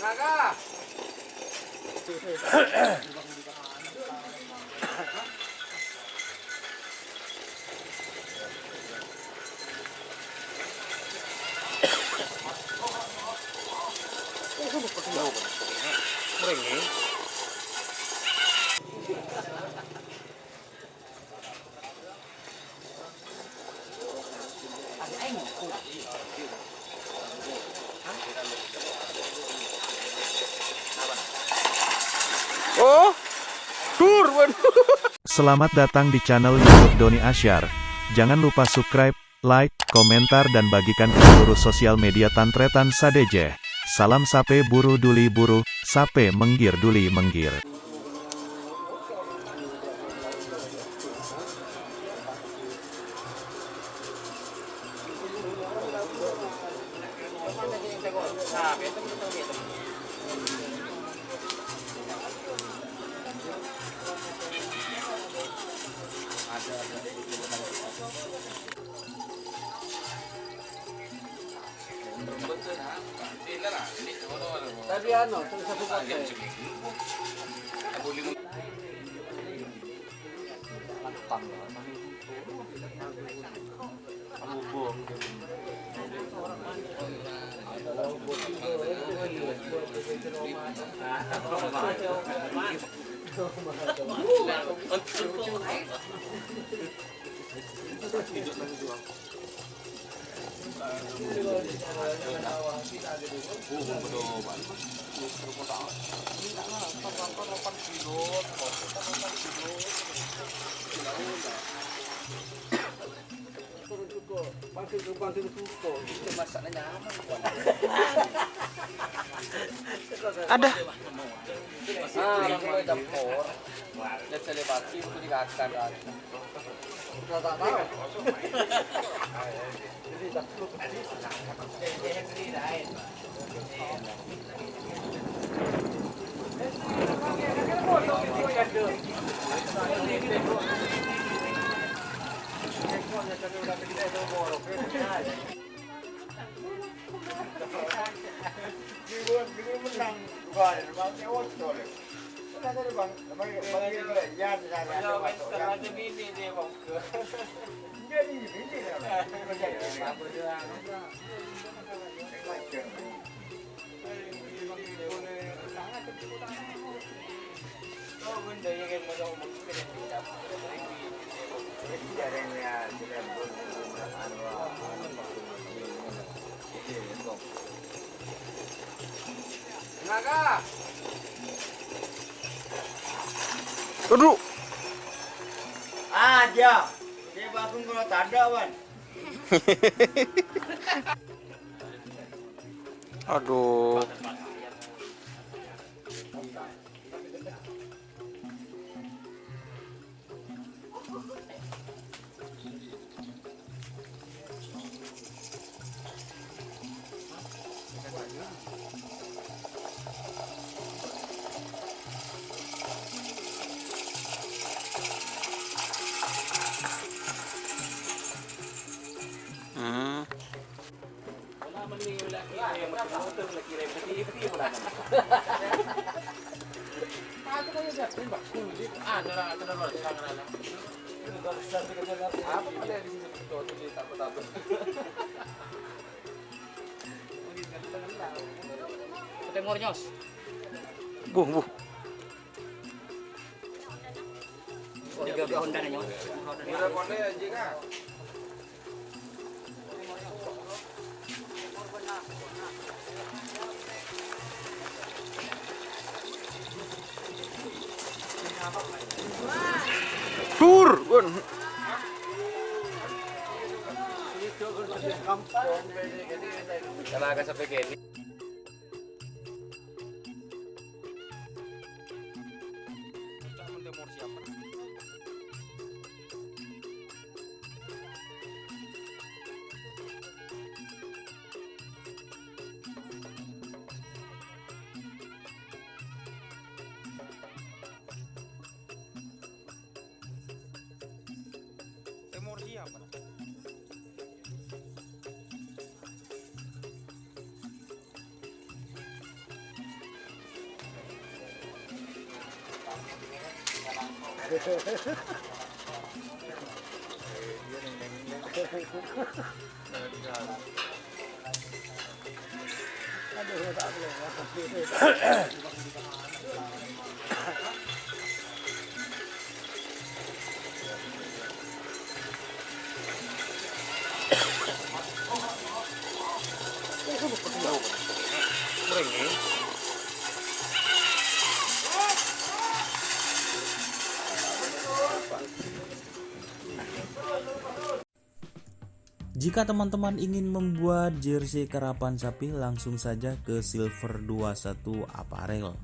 Naga. Oh, tur, waduh. Selamat datang di channel YouTube Doni Asyar. Jangan lupa subscribe, like, komentar dan bagikan ke seluruh sosial media Tantretan Sadejeh. Salam sape buru duli buru, sape menggir duli menggir. Tadi ano, sa support eh. Ada. May dapur. Dan sa lebati, itu dikatakan. Tak tahu. Naga. Aduh. Aja. Dia bakung kalau tak ada, Wan. Aduh. Timurnyos. Buh, buh. Tiga Honda nya. Udah konde aja kan. Tur, Wan. Talaga sa spaghetti. siapa? Jika teman-teman ingin membuat jersey karapan sapi, langsung saja ke Silver 21 Apparel.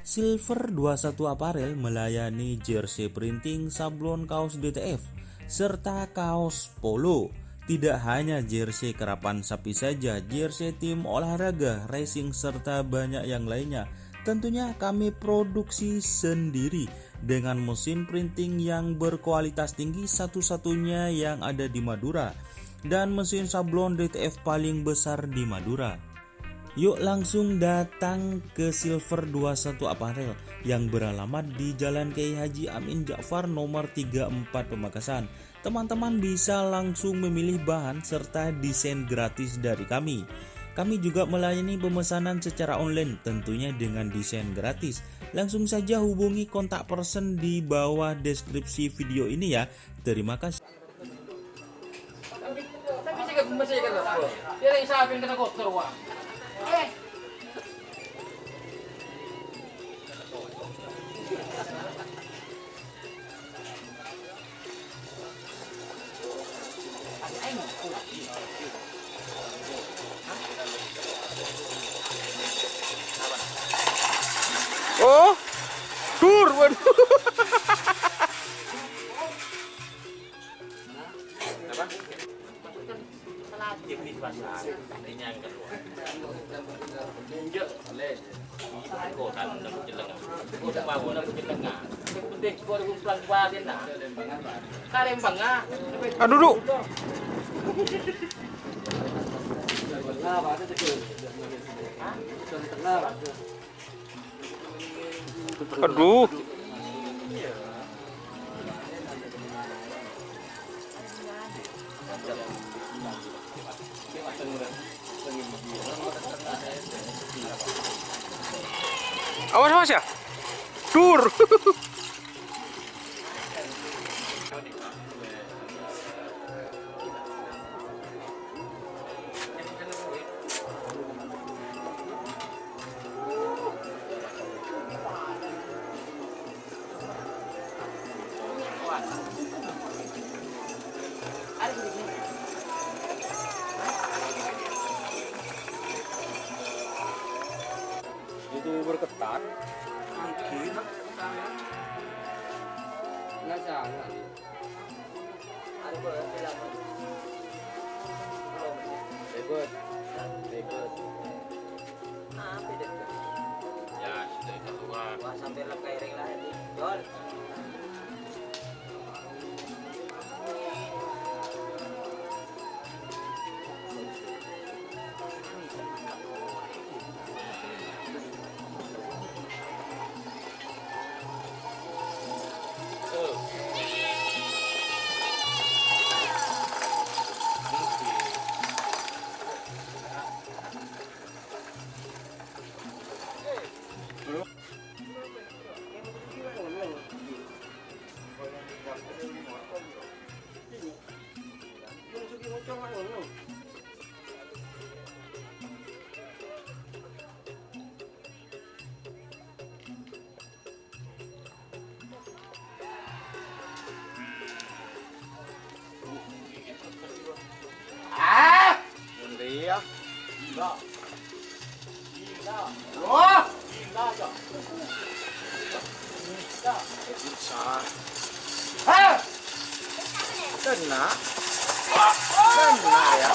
Silver 21 Apparel melayani jersey printing, sablon kaos DTF, serta kaos polo. Tidak hanya jersey karapan sapi saja, jersey tim olahraga, racing, serta banyak yang lainnya. Tentunya kami produksi sendiri dengan mesin printing yang berkualitas tinggi, satu-satunya yang ada di Madura, dan mesin sablon DTF paling besar di Madura. Yuk langsung datang ke Silver 21 Apparel yang beralamat di Jalan Kiai Haji Amin Ja'far nomor 34 Pamekasan. Teman-teman bisa langsung memilih bahan serta desain gratis dari kami. Kami juga melayani pemesanan secara online, tentunya dengan desain gratis. Langsung saja hubungi kontak person di bawah deskripsi video ini ya. Terima kasih. Tapi masih kan loh. Dia yang sapi kena kotor wah. Oh, dur, waduh. Aduh, duduk. Aduh. Awas mas ya. Dur. Itu berketat. Mungkin. Nggak jangan. Ribet. Ya, sudah keluar. Wah, sampai lekairing lah ini. Jol. Iya. Gila. Wah. Gila aja. Bisa. Hah. Kena. Kena ya.